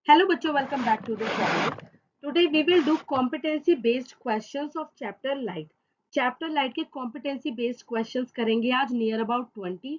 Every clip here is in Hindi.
Hello बच्चों, welcome back to the channel. Today we will do competency based questions of chapter light. Chapter light के competency based questions करेंगे आज near about 20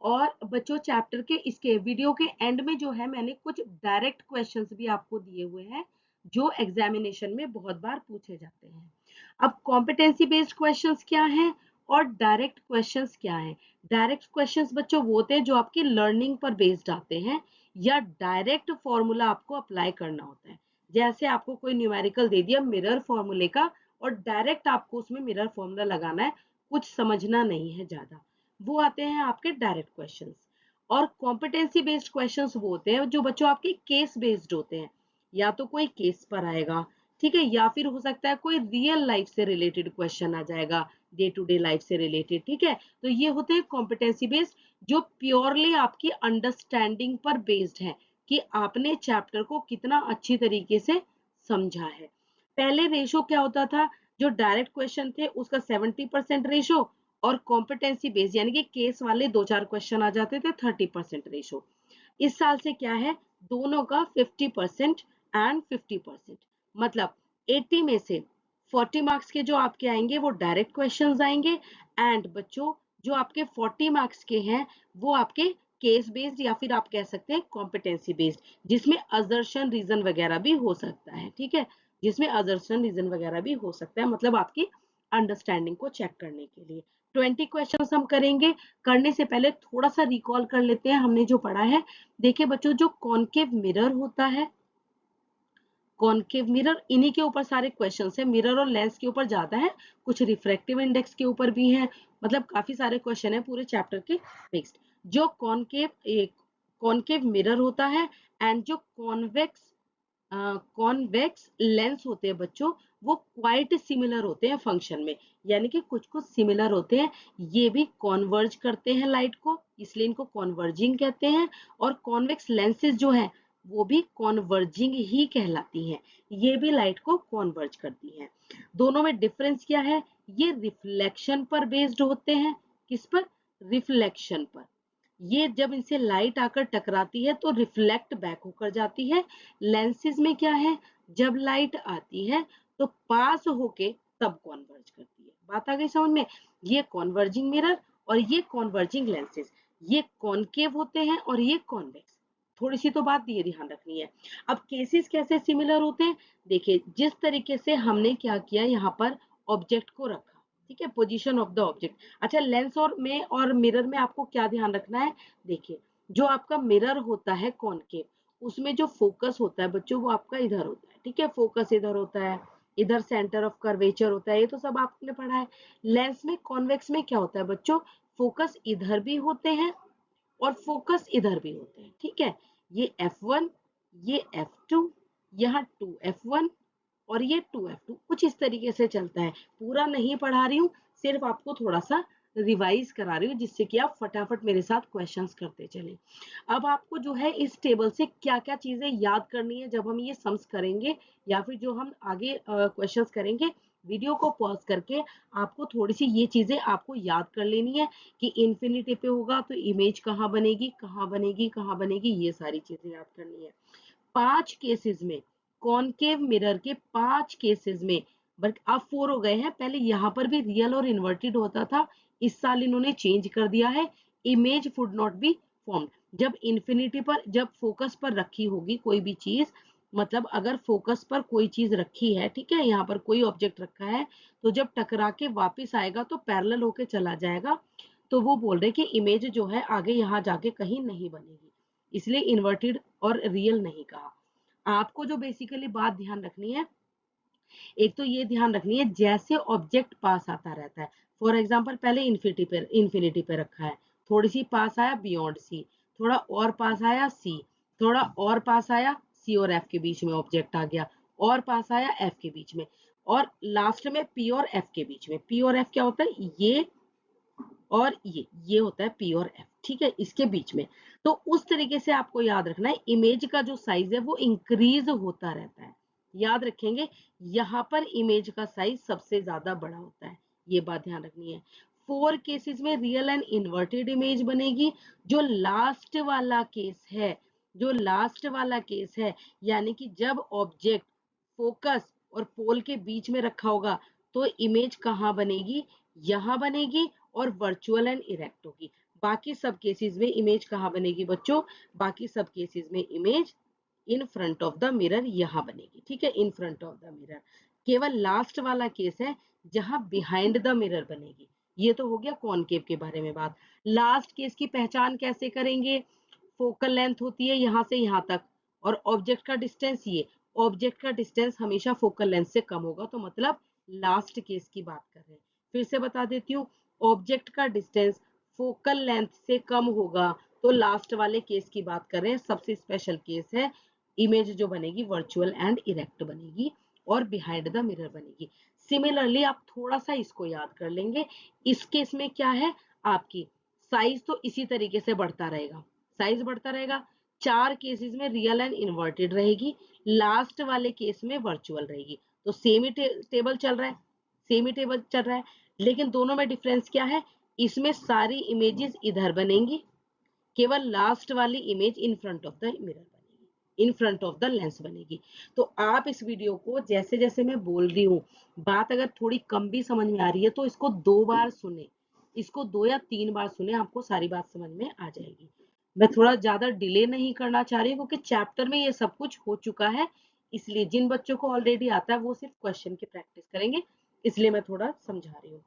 और बच्चों चैप्टर के इसके वीडियो के एंड में जो है मैंने कुछ डायरेक्ट क्वेश्चंस भी आपको दिए हुए हैं जो एग्जामिनेशन में बहुत बार पूछे जाते हैं. अब कॉम्पिटेंसी बेस्ड क्वेश्चंस क्या है और डायरेक्ट क्वेश्चंस क्या है. डायरेक्ट क्वेश्चंस बच्चों वो होते हैं जो आपकी लर्निंग पर बेस्ड आते हैं या डायरेक्ट फॉर्मूला आपको अप्लाई करना होता है. जैसे आपको कोई न्यूमेरिकल दे दिया मिरर फॉर्मूले का और डायरेक्ट आपको उसमें मिरर फॉर्मूला लगाना है, कुछ समझना नहीं है ज्यादा, वो आते हैं आपके डायरेक्ट क्वेश्चंस. और कॉम्पिटेंसी बेस्ड क्वेश्चंस वो होते हैं जो बच्चों आपके केस बेस्ड होते हैं. या तो कोई केस पर आएगा, ठीक है, या फिर हो सकता है कोई रियल लाइफ से रिलेटेड क्वेश्चन आ जाएगा, डे टू डे लाइफ से रिलेटेड. ठीक है, तो ये होते हैं कॉम्पिटेंसी बेस्ड जो प्योरली आपकी अंडरस्टैंडिंग पर बेस्ड है कि आपने चैप्टर को कितना अच्छी तरीके से समझा है. पहले रेशो क्या होता था, जो डायरेक्ट क्वेश्चन थे उसका 70% रेशो और कॉम्पिटेंसी बेस्ड यानी कि केस वाले 2-4 क्वेश्चन आ जाते थे 30% रेशो. इस साल से क्या है, दोनों का 50% एंड 50%, मतलब 80 में से 40 मार्क्स के जो आपके आएंगे वो डायरेक्ट क्वेश्चंस आएंगे एंड बच्चों जो आपके 40 मार्क्स के हैं वो आपके केस बेस्ड या फिर आप कह सकते हैं कॉम्पिटेंसी बेस्ड, जिसमें असर्शन रीजन वगैरह भी हो सकता है. ठीक है, जिसमें असर्शन रीजन वगैरह भी हो सकता है, मतलब आपकी अंडरस्टैंडिंग को चेक करने के लिए 20 क्वेश्चंस हम करेंगे. करने से पहले थोड़ा सा रिकॉल कर लेते हैं हमने जो पढ़ा है. देखिए बच्चों, जो कॉनकेव मिरर होता है, कॉनकेव मिरर, इन्हीं के ऊपर सारे क्वेश्चंस है. मिरर और लेंस के ऊपर ज्यादा है, कुछ रिफ्रैक्टिव इंडेक्स के ऊपर भी है, मतलब काफी सारे क्वेश्चन है पूरे चैप्टर के नेक्स्ट. जो कॉनकेव मिरर होता है एंड जो कॉन्वेक्स लेंस होते हैं बच्चों, वो क्वाइट सिमिलर होते हैं फंक्शन में, यानी कि कुछ कुछ सिमिलर होते हैं. ये भी कॉन्वर्ज करते हैं लाइट को, इसलिए इनको कॉन्वर्जिंग कहते हैं. और कॉन्वेक्स लेंसेज जो है वो भी कॉन्वर्जिंग ही कहलाती हैं, ये भी लाइट को कॉन्वर्ज करती हैं. दोनों में डिफरेंस क्या है, ये रिफ्लेक्शन पर बेस्ड होते हैं. किस पर, रिफ्लेक्शन पर. ये जब इनसे लाइट आकर टकराती है तो रिफ्लेक्ट बैक होकर जाती है. लेंसेज में क्या है, जब लाइट आती है तो पास होके तब कॉन्वर्ज करती है. बात आ गई समझ में. ये कॉन्वर्जिंग मिरर और ये कॉन्वर्जिंग लेंसेज, ये कॉनकेव होते हैं और ये कॉन्वेक्स. थोड़ी सी तो बात ये ध्यान रखनी है. अब केसेस कैसे सिमिलर होते हैं, देखिए जिस तरीके से हमने क्या किया, यहाँ पर ऑब्जेक्ट को रखा, ठीक है, पोजीशन ऑफ द ऑब्जेक्ट. अच्छा, लेंस और मिरर में आपको क्या ध्यान रखना है, देखिए जो आपका मिरर होता है कॉनकेव, उसमें जो फोकस होता है बच्चों वो आपका इधर होता है. ठीक है, फोकस इधर होता है, इधर सेंटर ऑफ कर्वेचर होता है, ये तो सब आपने पढ़ा है. लेंस में कॉन्वेक्स में क्या होता है बच्चों, फोकस इधर भी होते हैं और फोकस इधर भी होते हैं. ठीक है, ये F1, ये F2, यहाँ 2F1 और ये 2F2, कुछ इस तरीके से चलता है. पूरा नहीं पढ़ा रही हूँ, सिर्फ आपको थोड़ा सा रिवाइज करा रही हूँ जिससे कि आप फटाफट मेरे साथ क्वेश्चंस करते चले. अब आपको जो है इस टेबल से क्या क्या चीजें याद करनी है जब हम ये सम्स करेंगे या फिर जो हम आगे क्वेश्चंस करेंगे. वीडियो को पॉज करके आपको थोड़ी सी ये चीजें आपको याद कर लेनी है कि इन्फिनिटी पे होगा तो इमेज कहाँ बनेगी कहाँ बनेगी कहाँ बनेगी, ये सारी चीजें याद करनी है. 5 केसेस में, कॉनकेव मिरर के 5 केसेस में, बट अब 4 हो गए हैं. पहले यहाँ पर भी रियल और इन्वर्टेड होता था, इस साल इन्होंने चेंज कर दिया है. Image would not be formed. जब इन्फिनिटी पर, जब फोकस पर रखी होगी कोई भी चीज, मतलब अगर फोकस पर कोई चीज रखी है, ठीक है, यहाँ पर कोई ऑब्जेक्ट रखा है, तो जब टकरा के वापिस आएगा तो पैरेलल होके चला जाएगा. तो वो बोल रहे कि इमेज जो है आगे यहाँ जाके कहीं नहीं बनेगी, इसलिए इन्वर्टेड और रियल नहीं कहा. आपको जो बेसिकली बात ध्यान रखनी है, एक तो ये ध्यान रखनी है जैसे ऑब्जेक्ट पास आता रहता है. फॉर एग्जाम्पल पहले इन्फिनिटी पे रखा है, थोड़ी सी पास आया बियॉन्ड सी, थोड़ा और पास आया सी, थोड़ा और पास आया सी और एफ के बीच में ऑब्जेक्ट आ गया, और पास आया एफ के बीच में, और लास्ट में पी और एफ के बीच में. पी और एफ क्या होता है, ये और ये होता है पी और एफ. ठीक है, इसके बीच में. तो उस तरीके से आपको याद रखना है, इमेज का जो साइज है वो इंक्रीज होता रहता है. याद रखेंगे, यहाँ पर इमेज का साइज सबसे ज्यादा बड़ा होता है, ये बात ध्यान रखनी है. 4 केसेस में रियल एंड इन्वर्टेड इमेज बनेगी. जो लास्ट वाला केस है जो लास्ट वाला केस है, यानी कि जब ऑब्जेक्ट फोकस और पोल के बीच में रखा होगा तो इमेज कहाँ बनेगी, यहाँ बनेगी और वर्चुअल एंड इरेक्ट होगी। बाकी सब केसेस में इमेज कहाँ बनेगी बच्चों, बाकी सब केसेस में image in front of the mirror यहाँ बनेगी। ठीक है, इन फ्रंट ऑफ द मिरर। केवल लास्ट वाला केस है जहां बिहाइंड द मिरर बनेगी। ये तो हो गया कॉनकेव के बारे में बात। लास्ट केस की पहचान कैसे करेंगे, फोकल लेंथ होती है यहाँ से यहाँ तक और ऑब्जेक्ट का डिस्टेंस, ये ऑब्जेक्ट का डिस्टेंस हमेशा फोकल लेंथ से कम होगा, तो मतलब लास्ट केस की बात कर रहे हैं। फिर से बता देती हूँ, ऑब्जेक्ट का डिस्टेंस फोकल लेंथ से कम होगा तो लास्ट वाले केस की बात कर रहे हैं। सबसे स्पेशल केस है, इमेज जो बनेगी वर्चुअल एंड इरेक्ट बनेगी और बिहाइंड द मिरर बनेगी। सिमिलरली आप थोड़ा सा इसको याद कर लेंगे। इस केस में क्या है, आपकी साइज तो इसी तरीके से बढ़ता रहेगा, साइज बढ़ता रहेगा। 4 केसेस में रियल एंड इन्वर्टेड रहेगी, लास्ट वाले केस में वर्चुअल रहेगी। तो सेम ही टेबल चल रहा है, सेम ही टेबल चल रहा है, लेकिन दोनों में डिफरेंस क्या है, इसमें सारी इमेजेस इधर बनेंगी, केवल लास्ट वाली image in front of the mirror बनेगी, in front of the lens बनेगी। तो आप इस वीडियो को जैसे जैसे मैं बोल रही हूँ, बात अगर थोड़ी कम भी समझ में आ रही है तो इसको 2 बार सुने, इसको 2 या 3 बार सुने, आपको सारी बात समझ में आ जाएगी। मैं थोड़ा ज्यादा डिले नहीं करना चाह रही हूँ क्योंकि चैप्टर में ये सब कुछ हो चुका है, इसलिए जिन बच्चों को ऑलरेडी आता है वो सिर्फ क्वेश्चन की प्रैक्टिस करेंगे, इसलिए मैं थोड़ा समझा रही हूँ।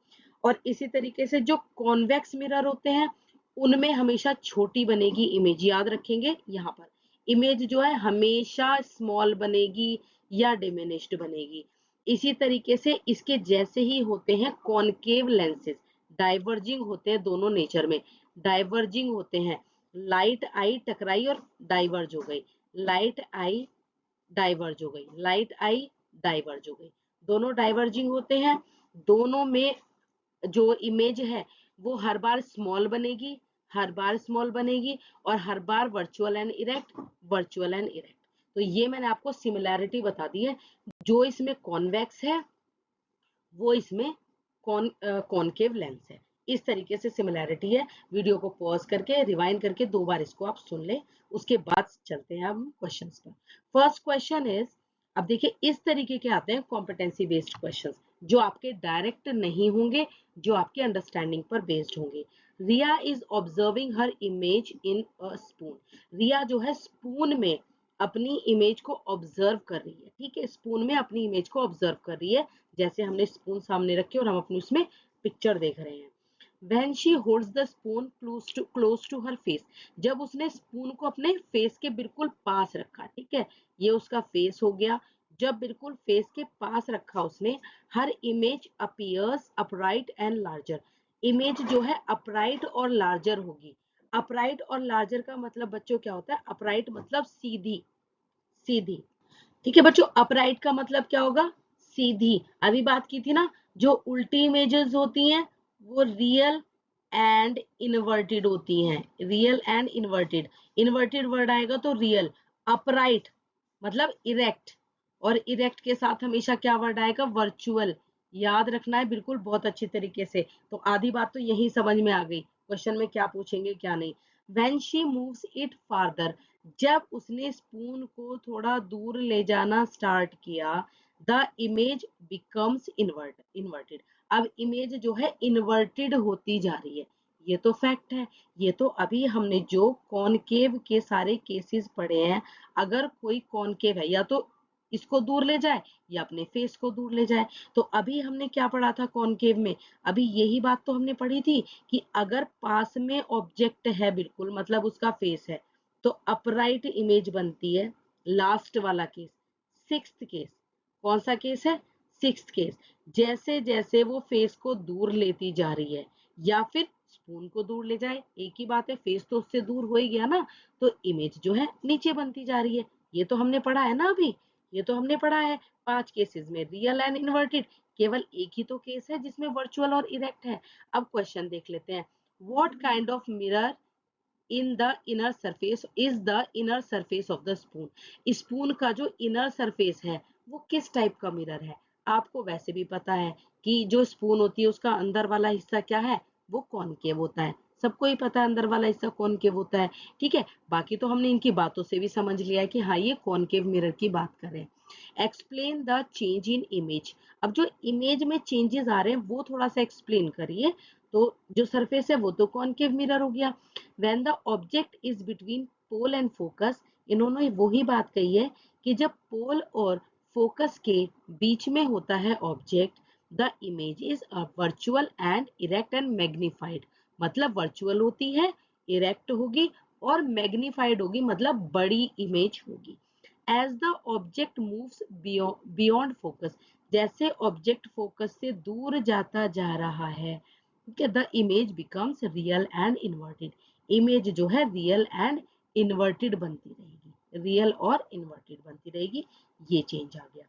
और इसी तरीके से जो कॉन्वेक्स मिरर होते हैं उनमें हमेशा छोटी बनेगी इमेज, याद रखेंगे यहाँ पर इमेज जो है हमेशा स्मॉल बनेगी या डिमिनिश्ड बनेगी। इसी तरीके से इसके जैसे ही होते हैं कॉनकेव लेंसेज, डाइवर्जिंग होते हैं दोनों नेचर में, डाइवर्जिंग होते हैं। लाइट आई टकराई और डाइवर्ज हो गई, लाइट आई डाइवर्ज हो गई, लाइट आई डाइवर्ज हो गई, दोनों डाइवर्जिंग होते हैं। दोनों में जो इमेज है वो हर बार स्मॉल बनेगी, हर बार स्मॉल बनेगी और हर बार virtual and erect, virtual and erect. तो ये मैंने आपको सिमिलैरिटी बता दी है, जो इसमें कॉन्वेक्स है वो इसमें कॉनकेव लेंस है। इस तरीके से सिमिलैरिटी है। वीडियो को पॉज करके रिवाइंड करके 2 बार इसको आप सुन ले, उसके बाद चलते हैं हम क्वेश्चंस पर। फर्स्ट क्वेश्चन इज, अब देखिए इस तरीके के आते हैं कॉम्पिटेंसी बेस्ड क्वेश्चंस, जो आपके डायरेक्ट नहीं होंगे, जो आपके अंडरस्टैंडिंग पर बेस्ड होंगे। Riya is observing her image in a spoon. Riya जो है स्पून में अपनी इमेज को ऑब्जर्व कर रही है। ठीक है, स्पून में अपनी इमेज को ऑब्जर्व कर रही है, जैसे हमने स्पून सामने रखी और हम अपनी उसमें पिक्चर देख रहे हैं। When she holds the spoon close to her face, जब उसने स्पून को अपने फेस के बिल्कुल पास रखा, ठीक है, ये उसका फेस हो गया। जब बिल्कुल फेस के पास रखा उसने, her image appears upright and larger. Image जो है अपराइट और लार्जर होगी। अपराइट और लार्जर का मतलब बच्चों क्या होता है, अपराइट मतलब सीधी, सीधी। ठीक है बच्चों, अपराइट का मतलब क्या होगा, सीधी। अभी बात की थी ना, जो उल्टी इमेजेस होती हैं वो रियल एंड इन्वर्टेड होती हैं, real and inverted. Inverted word आएगा तो रियल। अपराइट मतलब इरेक्ट, और इरेक्ट के साथ हमेशा क्या वर्ड आएगा, वर्चुअल। याद रखना है बिल्कुल बहुत अच्छी तरीके से। तो आधी बात तो यही समझ में आ गई, क्वेश्चन में क्या पूछेंगे क्या नहीं। When she moves it farther, जब उसने स्पून को थोड़ा दूर ले जाना स्टार्ट किया, द इमेज बिकम्स इन्वर्टेड। अब इमेज जो है इन्वर्टेड होती जा रही है, ये तो फैक्ट है। ये तो अभी हमने जो कॉनकेव के सारे केसेस पढ़े हैं, अगर कोई कॉनकेव है या तो इसको दूर ले जाए या अपने फेस को दूर ले जाए। तो अभी हमने क्या पढ़ा था कॉनकेव में, अभी यही बात तो हमने पढ़ी थी कि अगर पास में ऑब्जेक्ट है बिल्कुल, मतलब उसका फेस है, तो अपराइट इमेज बनती है। लास्ट वाला केस, सिक्स्थ केस, कौन सा केस है, सिक्स्थ केस। जैसे जैसे वो फेस को दूर लेती जा रही है या फिर स्पून को दूर ले जाए, एक ही बात है, फेस तो उससे दूर हो ही गया ना, तो इमेज जो है नीचे बनती जा रही है। ये तो हमने पढ़ा है ना अभी, ये तो हमने पढ़ा है। 5 केसेस में रियल एंड इन्वर्टेड, केवल एक ही तो केस है जिसमें वर्चुअल और इरेक्ट है। अब क्वेश्चन देख लेते हैं, what kind of mirror in the inner surface is the inner surface of the spoon. Spoon का जो इनर सरफेस है वो किस टाइप का मिरर है। आपको वैसे भी पता है कि जो स्पून होती है उसका अंदर वाला हिस्सा क्या है, वो कॉनकेव होता है। सबको ही पता है अंदर वाला हिस्सा कॉनकेव होता है, ठीक है। बाकी तो हमने इनकी बातों से भी समझ लिया है कि हाँ ये कॉनकेव मिरर की बात कर रहे हैं। Explain the change in image. अब जो इमेज में चेंजेस आ रहे हैं वो थोड़ा सा एक्सप्लेन करिए। तो जो सरफेस है वो तो कॉनकेव मिरर हो गया। When the object is between pole and focus, इन्होंने वही बात कही है कि जब पोल और फोकस के बीच में होता है object, the image is virtual and erect and magnified. मतलब वर्चुअल होती है, इरेक्ट होगी और मैग्निफाइड होगी, मतलब बड़ी इमेज होगी। As the object moves beyond focus, जैसे ऑब्जेक्ट फोकस से दूर जाता जा रहा है, the image becomes real and inverted. Image जो है रियल एंड इन्वर्टेड बनती रहेगी, रियल और इन्वर्टेड बनती रहेगी। ये चेंज आ गया।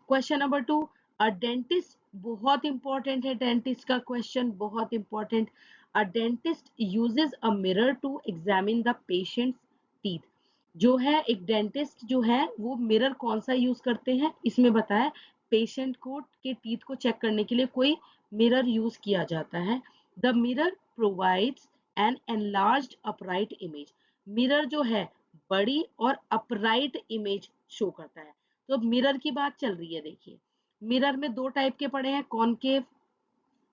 क्वेश्चन नंबर 2, अ डेंटिस्ट, बहुत इंपॉर्टेंट है डेंटिस्ट का क्वेश्चन, बहुत important. A dentist uses a mirror to examine the patient's teeth. जो है एक डेंटिस्ट जो है वो मिरर कौन सा यूज करते हैं, इसमें बताया पेशेंट को के टीथ को चेक करने के लिए कोई मिरर यूज किया जाता है। The mirror provides N enlarged upright image. Mirror जो है बड़ी और अपराइट इमेज शो करता है। तो मिरर की बात चल रही है, देखिए मिरर में दो टाइप के पड़े हैं, कॉनकेव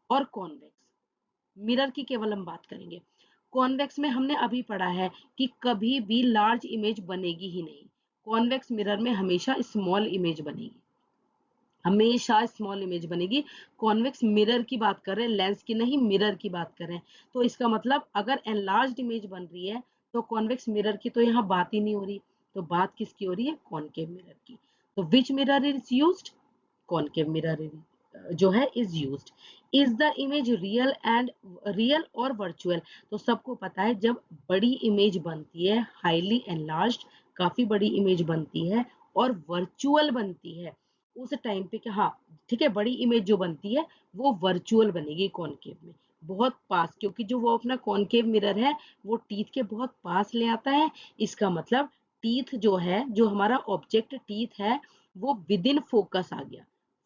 और कॉन्वेक्स। मिरर की केवल हम बात करेंगे। कॉन्वेक्स में हमने अभी पढ़ा है कि कभी भी लार्ज इमेज बनेगी ही नहीं। कॉन्वेक्स मिरर में हमेशा स्मॉल इमेज बनेगी, हमेशा स्मॉल इमेज बनेगी। कॉन्वेक्स मिरर की बात कर रहे हैं, लेंस की नहीं, मिरर की बात कर रहे हैं। तो इसका मतलब अगर एनलार्ज्ड इमेज बन रही है तो कॉन्वेक्स मिरर की तो यहाँ बात ही नहीं हो रही। तो बात किसकी हो रही है, कॉनकेव मिरर की। तो विच mirror is used, concave mirror जो है is used. Is the image real and real और वर्चुअल। तो सबको पता है जब बड़ी इमेज बनती है, हाईली एनलार्ज्ड, काफी बड़ी इमेज बनती है और वर्चुअल बनती है, उस टाइम पे क्या, हाँ ठीक है, बड़ी इमेज जो बनती है वो वर्चुअल बनेगी कॉनकेव में, बहुत पास, क्योंकि जो वो अपना कॉनकेव मिरर है वो टीथ के बहुत पास ले आता है। इसका मतलब टीथ जो है, जो हमारा ऑब्जेक्ट टीथ है, वो विद इन फोकस आ गया,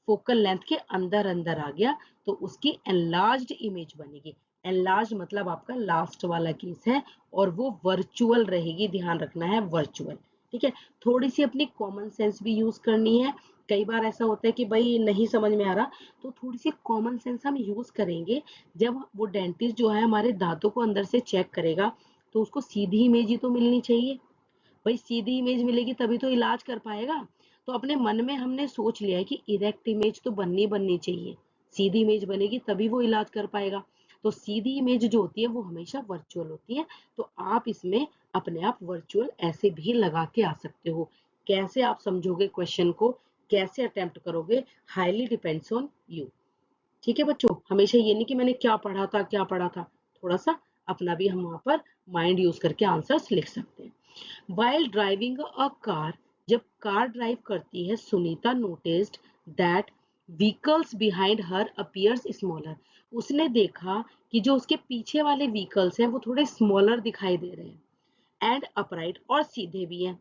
फोकल लेंथ के अंदर अंदर आ गया, तो उसकी एनलार्ज्ड इमेज बनेगी। एनलार्ज मतलब आपका लास्ट वाला केस है और वो वर्चुअल रहेगी, ध्यान रखना है वर्चुअल, ठीक है। थोड़ी सी अपनी कॉमन सेंस भी यूज करनी है। कई बार ऐसा होता है कि भाई नहीं समझ में आ रहा, तो थोड़ी सी कॉमन सेंस हम यूज करेंगे। जब वो डेंटिस्ट जो है हमारे दांतों को अंदर से चेक करेगा तो उसको सीधी इमेज ही तो मिलनी चाहिए। भाई सीधी इमेज मिलेगी तभी तो इलाज कर पाएगा। तो अपने मन में हमने सोच लिया है कि इरेक्ट इमेज तो बननी चाहिए, सीधी इमेज बनेगी तभी वो इलाज कर पाएगा। तो सीधी इमेज जो होती है वो हमेशा वर्चुअल होती है। तो आप इसमें अपने आप वर्चुअल ऐसे भी लगा के आ सकते हो। कैसे आप समझोगे क्वेश्चन को, कैसे अटेम्प्ट करोगे, हाईली डिपेंड्स ऑन यू। ठीक है बच्चों, हमेशा ये नहीं कि मैंने क्या पढ़ा था, थोड़ा सा अपना भी हम वहां पर माइंड यूज करके आंसर्स लिख सकते हैं। While driving a car, जब कार ड्राइव करती है, Sunita noticed that vehicles behind her appears smaller. उसने देखा कि जो उसके पीछे वाले व्हीकल्स हैं वो थोड़े स्मॉलर दिखाई दे रहे हैं, एंड अपराइट, और सीधे भी हैं,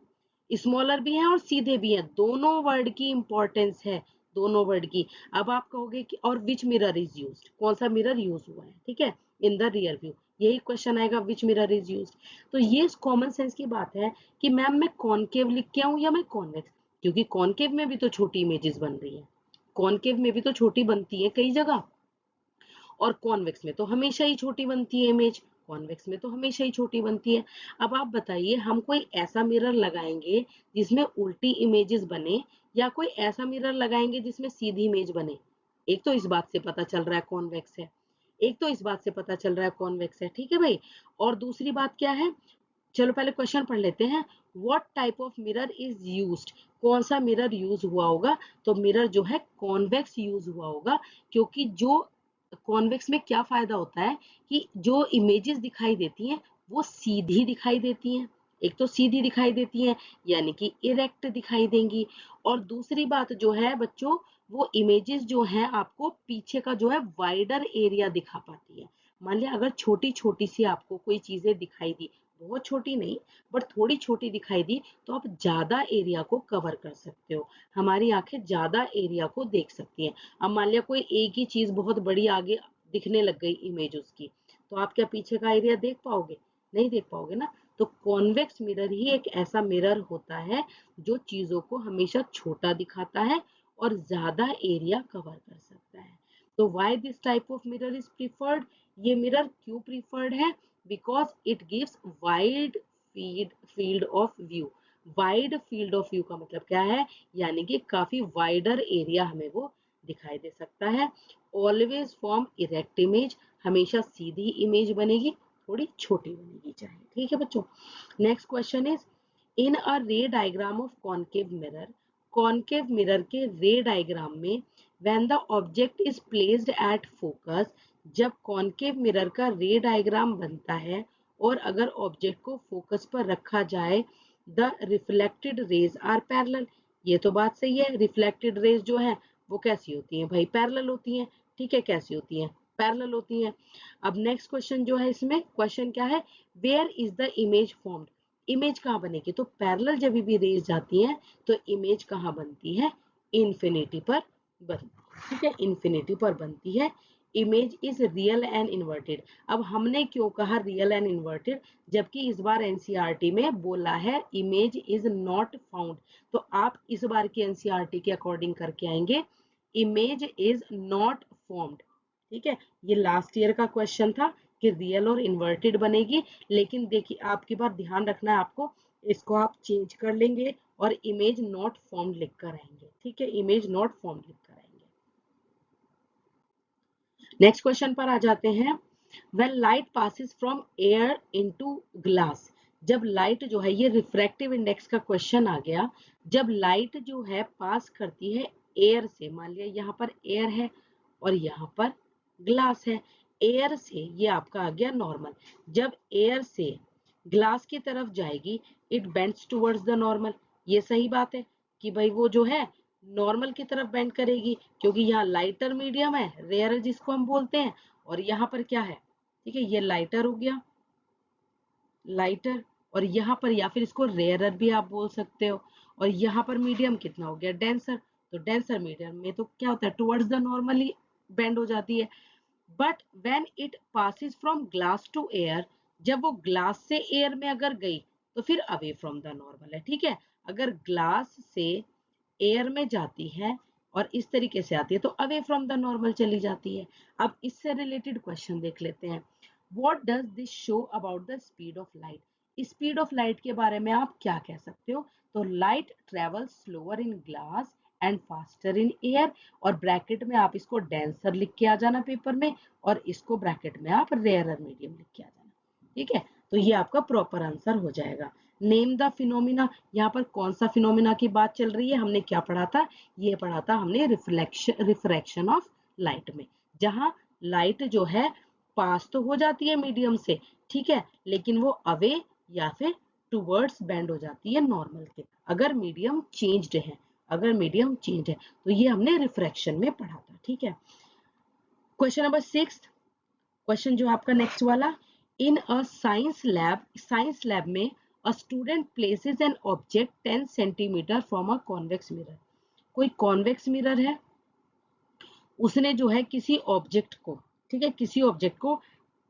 स्मॉलर भी हैं और सीधे भी हैं। दोनों वर्ड की इंपॉर्टेंस है, दोनों वर्ड की। अब आप कहोगे कि और विच मिरर इज यूज्ड, कौन सा मिरर यूज हुआ है, ठीक है, इन द रियर व्यू, यही क्वेश्चन आएगा, विच मिरर इज यूज्ड। तो ये कॉमन सेंस की बात है कि मैम मैं कॉनकेव लिख के आऊं या मैं कॉन्वेक्स, क्योंकि कॉनकेव में भी तो छोटी इमेजेस बन रही है, कॉनकेव में भी तो छोटी बनती है कई जगह, और कॉन्वेक्स में तो हमेशा ही छोटी बनती है इमेज, कॉन्वेक्स में तो हमेशा ही छोटी बनती है। अब आप बताइए हम कोई ऐसा मिरर लगाएंगे जिसमें उल्टी इमेजेस बने, या कोई ऐसा मिरर लगाएंगे जिसमें सीधी इमेज बने। एक तो इस बात से पता चल रहा है कॉन्वेक्स है, एक तो इस बात से पता चल रहा है कॉन्वेक्स है, ठीक है भाई। और दूसरी बात क्या है, चलो पहले क्वेश्चन पढ़ लेते हैं। What type of mirror is used, कौन सा मिरर यूज हुआ होगा, तो मिरर जो है कॉन्वेक्स यूज हुआ होगा, क्योंकि जो कॉन्वेक्स में क्या फायदा होता है कि जो इमेजेस दिखाई देती हैं वो सीधी दिखाई देती हैं, एक तो सीधी दिखाई देती हैं यानी कि इरेक्ट दिखाई देंगी, और दूसरी बात जो है बच्चों, वो इमेजेस जो है आपको पीछे का जो है वाइडर एरिया दिखा पाती है। मान लिया अगर छोटी छोटी सी आपको कोई चीजें दिखाई दी, बहुत छोटी नहीं बट थोड़ी छोटी दिखाई दी, तो आप ज्यादा एरिया को कवर कर सकते हो, हमारी आंखें ज्यादा एरिया को देख सकती हैं। अब मान लिया कोई एक ही चीज बहुत बड़ी आगे दिखने लग गई इमेज उसकी, तो आप क्या पीछे का एरिया देख पाओगे? नहीं देख पाओगे ना। तो कॉन्वेक्स मिरर ही एक ऐसा मिरर होता है जो चीजों को हमेशा छोटा दिखाता है और ज्यादा एरिया कवर कर सकता है। तो why this type of mirror is preferred? ये मिरर क्यों प्रिफर्ड है? Because it gives wide field of view. Wide field of view का मतलब क्या है? यानी कि काफी वाइडर एरिया हमें वो दिखाई दे सकता है। ऑलवेज फॉर्म इरेक्ट इमेज, हमेशा सीधी इमेज बनेगी, थोड़ी छोटी बनेगी चाहे। ठीक है बच्चों। नेक्स्ट क्वेश्चन इज इन अ रे diagram of concave mirror, concave mirror के रे डायग्राम में when the object is placed at focus, जब कॉनकेव मिरर का रे डायग्राम बनता है और अगर ऑब्जेक्ट को फोकस पर रखा जाए, the reflected rays are parallel. ये तो बात सही है, रिफ्लेक्टेड रेज जो है वो कैसी होती हैं भाई? पैरेलल होती हैं। ठीक है, कैसी होती हैं? पैरेलल होती हैं। अब नेक्स्ट क्वेश्चन जो है, इसमें क्वेश्चन क्या है? Where is the image formed? Image कहाँ बनेगी? तो पैरेलल जब भी रेज जाती हैं तो इमेज कहाँ बनती है? इन्फिनिटी पर बनती है। ठीक है, इन्फिनिटी पर बनती है। Image is real and inverted. अब हमने क्यों कहा रियल एंड इन्वर्टेड, जबकि इस बार एनसीईआरटी में बोला है इमेज इज नॉट फाउंड। तो आप इस बार की एनसीईआरटी के अकॉर्डिंग करके आएंगे इमेज इज नॉट फॉर्म्ड। ठीक है, ये लास्ट ईयर का क्वेश्चन था कि रियल और इन्वर्टेड बनेगी, लेकिन देखिए आपकी बात ध्यान रखना है आपको, इसको आप चेंज कर लेंगे और इमेज नॉट फॉर्म्ड लिख कर आएंगे। ठीक है, इमेज नॉट फॉर्म्ड लिख कर आएंगे। नेक्स्ट क्वेश्चन पर आ जाते हैं। When light passes from air into glass, जब लाइट जो है, ये रिफ्रैक्टिव इंडेक्स का क्वेश्चन आ गया। जब लाइट जो है पास करती है एयर से, मान लिया यहाँ पर एयर है और यहाँ पर ग्लास है, एयर से ये आपका आ गया नॉर्मल। जब एयर से ग्लास की तरफ जाएगी, it bends towards the normal. ये सही बात है कि भाई वो जो है नॉर्मल की तरफ बेंड करेगी, क्योंकि यहाँ लाइटर मीडियम है, रेयर जिसको हम बोलते हैं, और यहाँ पर क्या है? ठीक है, ये लाइटर हो गया, लाइटर, और यहाँ पर या फिर इसको रेयरर भी आप बोल सकते हो। और यहाँ पर मीडियम कितना हो गया? डेंसर। तो डेंसर मीडियम में तो क्या होता है? टुवर्ड्स द नॉर्मली बेंड हो जाती है। But when it passes from glass to air, जब वो ग्लास से एयर में अगर गई तो फिर अवे फ्रॉम द नॉर्मल है। ठीक है, अगर ग्लास से एयर में जाती है और इस तरीके से आती है तो अवे फ्रॉम द नॉर्मल चली जाती है। अब इससे रिलेटेड क्वेश्चन देख लेते हैं। What does this show about the speed of light? Speed of light के बारे में आप क्या कह सकते हो? तो light travels slower in glass and faster in air, और ब्रैकेट में आप इसको डेंसर लिख के आ जाना पेपर में, और इसको ब्रैकेट में आप रेयरर मीडियम लिख के आ जाना। ठीक है, तो ये आपका प्रॉपर आंसर हो जाएगा। नेम द फिनोमिना, यहाँ पर कौन सा फिनोमिना की बात चल रही है? हमने क्या पढ़ा था? ये पढ़ा था हमने रिफ्रैक्शन ऑफ लाइट में, जहां लाइट जो है पास तो हो जाती है मीडियम से, ठीक है, लेकिन वो अवे या फिर टुवर्ड्स बेंड हो जाती है नॉर्मल के, अगर मीडियम चेंज्ड है। अगर मीडियम चेंज है तो ये हमने रिफ्रैक्शन में पढ़ा था। ठीक है, क्वेश्चन नंबर 6, क्वेश्चन जो आपका नेक्स्ट वाला, इन अ साइंस लैब में a student places an object 10 centimetre from a convex mirror. कोई कॉन्वेक्स मिरर है, उसने जो है किसी ऑब्जेक्ट को, ठीक है, किसी ऑब्जेक्ट को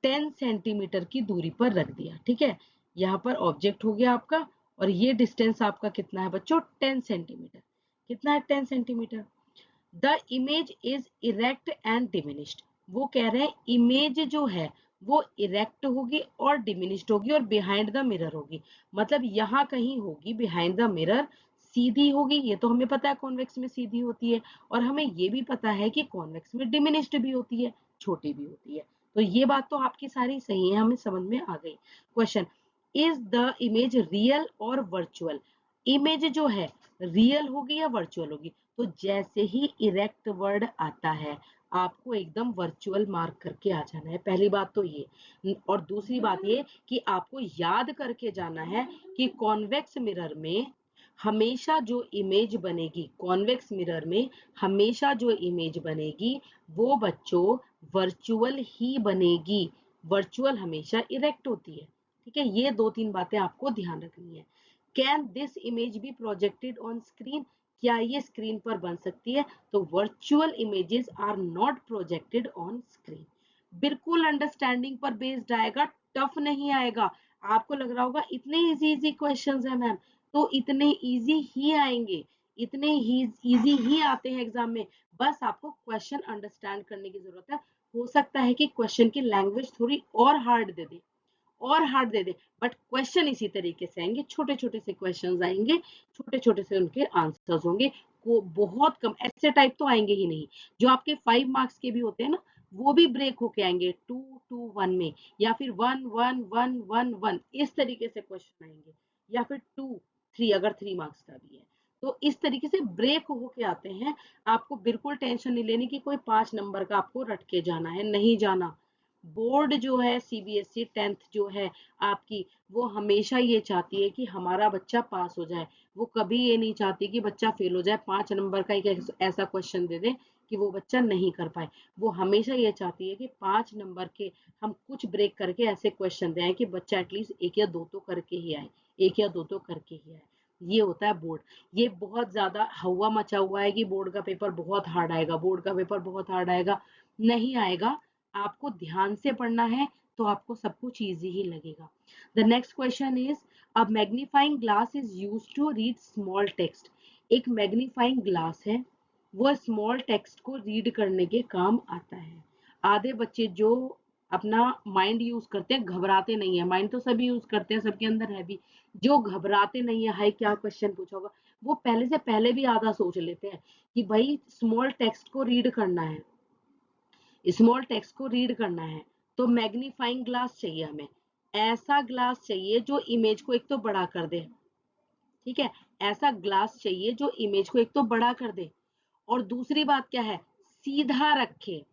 10 सेंटीमीटर की दूरी पर रख दिया। ठीक है, यहाँ पर ऑब्जेक्ट हो गया आपका, और ये डिस्टेंस आपका कितना है बच्चों? 10 सेंटीमीटर। कितना है? 10 centimetre. The image is erect and diminished. वो कह रहे हैं इमेज जो है वो इरेक्ट होगी और डिमिनिश्ड होगी और बिहाइंड द मिरर होगी। मतलब यहाँ कहीं होगी बिहाइंड द मिरर, सीधी होगी, ये तो हमें पता है कॉन्वेक्स में सीधी होती है, और हमें ये भी पता है कि कॉन्वेक्स में डिमिनिश्ड भी होती है, छोटी भी होती है। तो ये बात तो आपकी सारी सही है, हमें समझ में आ गई। Question, is the image real और वर्चुअल? इमेज जो है रियल होगी या वर्चुअल होगी? तो जैसे ही इरेक्ट वर्ड आता है आपको एकदम वर्चुअल मार्क करके आ जाना है, पहली बात तो ये। और दूसरी बात ये कि आपको याद करके जाना है कि कॉन्वेक्स मिरर में हमेशा जो इमेज बनेगी, कॉन्वेक्स मिरर में हमेशा जो इमेज बनेगी वो बच्चों वर्चुअल ही बनेगी। वर्चुअल हमेशा इरेक्ट होती है। ठीक है, ये 2-3 बातें आपको ध्यान रखनी है। Can this image be projected on screen? क्या ये स्क्रीन पर बन सकती है? तो virtual images are not projected on screen. बिल्कुल अंडरस्टैंडिंग पर बेस्ड आएगा, टफ नहीं आएगा। आपको लग रहा होगा इतने इजी इजी क्वेश्चंस है मैम, तो इतने इजी ही आएंगे, इतने ही इजी ही आते हैं एग्जाम में। बस आपको क्वेश्चन अंडरस्टैंड करने की जरूरत है। हो सकता है कि क्वेश्चन की लैंग्वेज थोड़ी और हार्ड दे दे, और hard they they, but question इसी तरीके से आएंगे, छोटे छोटे से क्वेश्चंस आएंगे, छोटे छोटे से उनके आंसर्स होंगे। को बहुत कम ऐसे टाइप तो आएंगे ही नहीं। जो आपके 5 मार्क्स के भी होते हैं ना, वो भी ब्रेक होके आएंगे 2-2-1 में, या फिर 1-1-1-1-1, इस तरीके से क्वेश्चन आएंगे, या फिर 2-3 अगर 3 मार्क्स का भी है, तो इस तरीके से ब्रेक होके आते हैं। आपको बिल्कुल टेंशन नहीं लेनी कि कोई 5 नंबर का आपको रट के जाना है, नहीं जाना। बोर्ड जो है सीबीएसई 10th जो है आपकी, वो हमेशा ये चाहती है कि हमारा बच्चा पास हो जाए। वो कभी ये नहीं चाहती कि बच्चा फेल हो जाए, 5 नंबर का एक ऐसा क्वेश्चन दे दे कि वो बच्चा नहीं कर पाए। वो हमेशा ये चाहती है कि 5 नंबर के हम कुछ ब्रेक करके ऐसे क्वेश्चन दें कि बच्चा एटलीस्ट 1 या 2 तो करके ही आए, 1 या 2 तो करके ही आए। ये होता है बोर्ड। ये बहुत ज्यादा हवा मचा हुआ है कि बोर्ड का पेपर बहुत हार्ड आएगा, बोर्ड का पेपर बहुत हार्ड आएगा। नहीं आएगा। आपको ध्यान से पढ़ना है तो आपको सब कुछ इजी ही लगेगा। The next question is, a magnifying glass is used to read small text. एक मैग्नीफाइंग ग्लास है, वो स्मॉल टेक्स्ट को रीड करने के काम आता है। आधे बच्चे जो अपना माइंड यूज करते हैं, घबराते नहीं है, माइंड तो सभी यूज करते हैं, सबके अंदर है भी, जो घबराते नहीं है, हाय क्या क्वेश्चन पूछा होगा, वो पहले से पहले भी आधा सोच लेते हैं कि भाई स्मॉल टेक्स्ट को रीड करना है, स्मॉल टेक्स्ट को रीड करना है, तो मैग्नीफाइंग ग्लास चाहिए हमें। ऐसा ग्लास चाहिए जो इमेज को एक तो बड़ा कर दे, ठीक है, ऐसा ग्लास चाहिए जो इमेज को एक तो बड़ा कर दे, और दूसरी बात क्या है, सीधा रखे,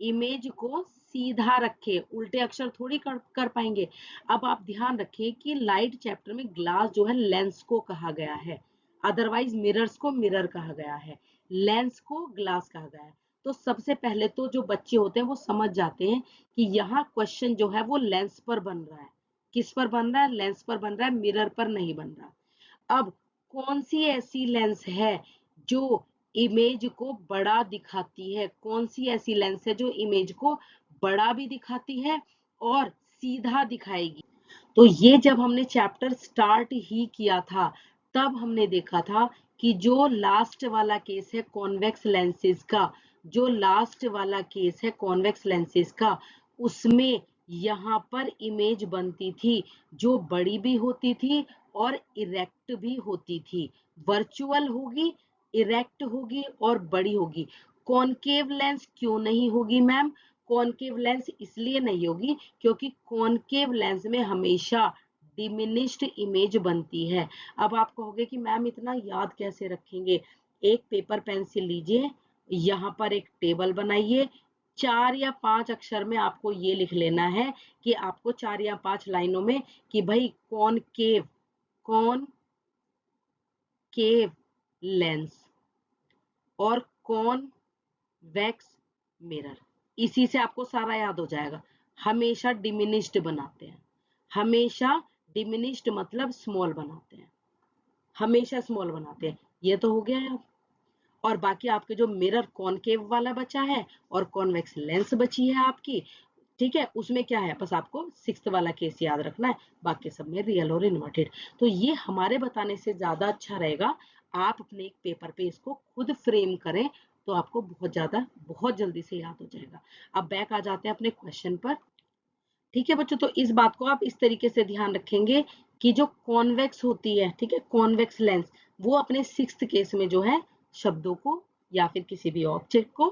इमेज को सीधा रखे, उल्टे अक्षर थोड़ी कर पाएंगे। अब आप ध्यान रखें कि लाइट चैप्टर में ग्लास जो है लेंस को कहा गया है, अदरवाइज मिरर्स को मिरर कहा गया है, लेंस को ग्लास कहा गया है। तो सबसे पहले तो जो बच्चे होते हैं वो समझ जाते हैं कि यहाँ क्वेश्चन जो है वो लेंस पर बन रहा है। किस पर बन रहा है? लेंस पर बन रहा है, मिरर पर नहीं बन रहा। अब कौन सी ऐसी लेंस है जो इमेज को बड़ा दिखाती है, कौन सी ऐसी लेंस है जो इमेज को बड़ा भी दिखाती है और सीधा दिखाएगी? तो ये जब हमने चैप्टर स्टार्ट ही किया था, तब हमने देखा था कि जो लास्ट वाला केस है कॉन्वेक्स लेंसेज का, जो लास्ट वाला केस है कॉन्वेक्स लेंसेज का, उसमें यहाँ पर इमेज बनती थी जो बड़ी भी होती थी और इरेक्ट भी होती थी। वर्चुअल होगी, इरेक्ट होगी और बड़ी होगी। कॉनकेव लेंस क्यों नहीं होगी मैम? कॉनकेव लेंस इसलिए नहीं होगी क्योंकि कॉनकेव लेंस में हमेशा डिमिनिश्ड इमेज बनती है। अब आप कहोगे कि मैम इतना याद कैसे रखेंगे? एक पेपर पेंसिल लीजिए, यहाँ पर एक टेबल बनाइए, 4 या 5 अक्षर में आपको ये लिख लेना है कि आपको 4 या 5 लाइनों में कि भाई कॉनकेव, कॉनकेव लेंस और कॉन्वेक्स मिरर, इसी से आपको सारा याद हो जाएगा। हमेशा डिमिनिश्ड बनाते हैं, हमेशा डिमिनिश्ड मतलब स्मॉल बनाते हैं, हमेशा स्मॉल बनाते हैं। ये तो हो गया है। और बाकी आपके जो मिरर कॉनकेव वाला बचा है और कॉन्वेक्स लेंस बची है आपकी, ठीक है, उसमें क्या है, बस आपको 6th वाला केस याद रखना है, बाकी सब में रियल और इन्वर्टेड। तो ये हमारे बताने से ज्यादा अच्छा रहेगा आप अपने एक पेपर पे इसको खुद फ्रेम करें, तो आपको बहुत ज्यादा बहुत जल्दी से याद हो जाएगा। अब बैक आ जाते हैं अपने क्वेश्चन पर। ठीक है बच्चों, तो इस बात को आप इस तरीके से ध्यान रखेंगे कि जो कॉन्वेक्स होती है, ठीक है, कॉन्वेक्स लेंस, वो अपने 6th केस में जो है शब्दों को या फिर किसी भी ऑब्जेक्ट को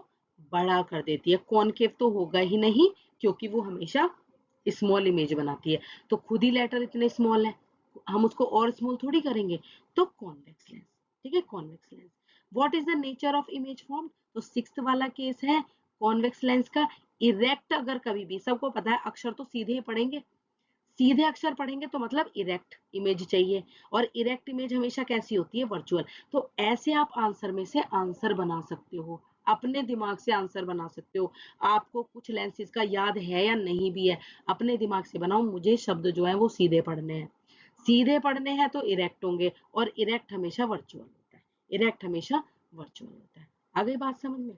बड़ा कर देती है। कॉनकेव तो होगा ही नहीं क्योंकि वो हमेशा स्मॉल इमेज बनाती है, तो खुद ही लेटर इतने स्मॉल है, हम उसको और स्मॉल थोड़ी करेंगे। तो कॉन्वेक्स लेंस, ठीक है, convex lens. What is the nature of image form? तो 6th वाला केस है कॉन्वेक्स लेंस का। इरेक्ट अगर कभी भी, सबको पता है अक्षर तो सीधे ही पढ़ेंगे, सीधे अक्षर पढ़ेंगे तो मतलब इरेक्ट इमेज चाहिए, और इरेक्ट इमेज हमेशा कैसी होती है? वर्चुअल। तो ऐसे आप आंसर में से आंसर बना सकते हो, अपने दिमाग से आंसर बना सकते हो। आपको कुछ लेंसेज का याद है या नहीं भी है, अपने दिमाग से बनाओ, मुझे शब्द जो है वो सीधे पढ़ने हैं, सीधे पढ़ने हैं तो इरेक्ट होंगे, और इरेक्ट हमेशा वर्चुअल होता है, इरेक्ट हमेशा वर्चुअल होता है। आ गई बात समझ में?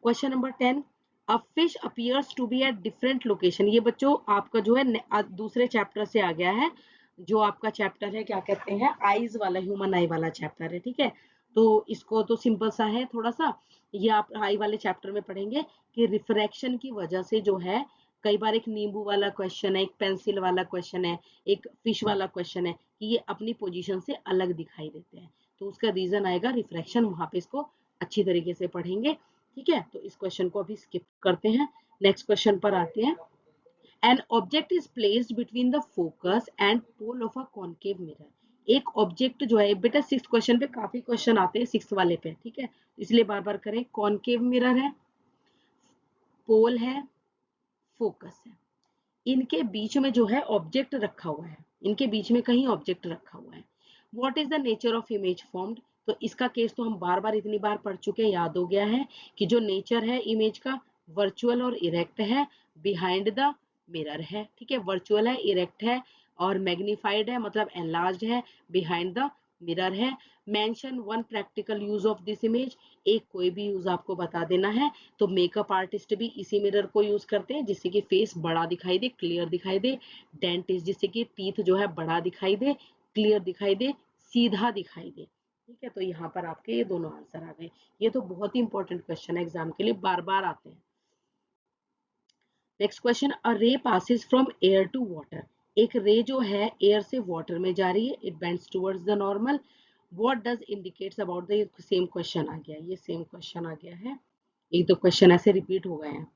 Question number 10, a fish appears to be at different location. ये बच्चों आपका जो है दूसरे चैप्टर से आ गया है, जो आपका चैप्टर है क्या कहते हैं, आईज वाला, ह्यूमन आई वाला चैप्टर है, ठीक है। तो इसको तो सिंपल सा है थोड़ा सा, ये आप आई वाले चैप्टर में पढ़ेंगे कि रिफ्रैक्शन की वजह से जो है, कई बार एक नींबू वाला क्वेश्चन है, एक पेंसिल वाला क्वेश्चन है, एक फिश वाला क्वेश्चन है, कि ये अपनी पोजीशन से अलग दिखाई देते हैं, तो उसका रीजन आएगा रिफ्रैक्शन, वहां पे इसको अच्छी तरीके से पढ़ेंगे, ठीक है। तो इस क्वेश्चन को अभी स्किप करते हैं, नेक्स्ट क्वेश्चन पर आते हैं। An object is placed between the focus and pole of a concave mirror. एक ऑब्जेक्ट जो है, बेटा सिक्स क्वेश्चन पे काफी क्वेश्चन आते हैं, सिक्स वाले पे, ठीक है, इसलिए बार बार करें। कॉनकेव मिरर है, पोल है, फोकस है, इनके बीच में जो है ऑब्जेक्ट रखा हुआ है, इनके बीच में कहीं ऑब्जेक्ट रखा हुआ है। What is the nature of image formed. तो इसका केस तो हम बार बार इतनी बार पढ़ चुके हैं, याद हो गया है कि जो नेचर है इमेज का, वर्चुअल और इरेक्ट है, बिहाइंड द मिरर है, ठीक है, वर्चुअल है, इरेक्ट है और मैग्नीफाइड है, मतलब एनलार्ज्ड है, बिहाइंड द मिरर है। Mention one practical use of this image. एक कोई भी यूज आपको बता देना है। तो मेकअप आर्टिस्ट भी इसी मिरर को यूज करते हैं, जिससे कि फेस बड़ा दिखाई दे, क्लियर दिखाई दे। डेंटिस्ट, जिससे कि टीथ जो है बड़ा दिखाई दे, क्लियर दिखाई दे, सीधा दिखाई दे, ठीक है। तो यहाँ पर आपके ये दोनों आंसर आ गए। ये तो बहुत ही इंपॉर्टेंट क्वेश्चन है, एग्जाम के लिए बार बार आते हैं। Next question, a ray passes from air to water. एक रे जो है एयर से वाटर में जा रही है, it bends towards the normal. What does indicates about the, same question आ गया, ये सेम क्वेश्चन आ गया है, एक दो क्वेश्चन ऐसे रिपीट हो गए हैं।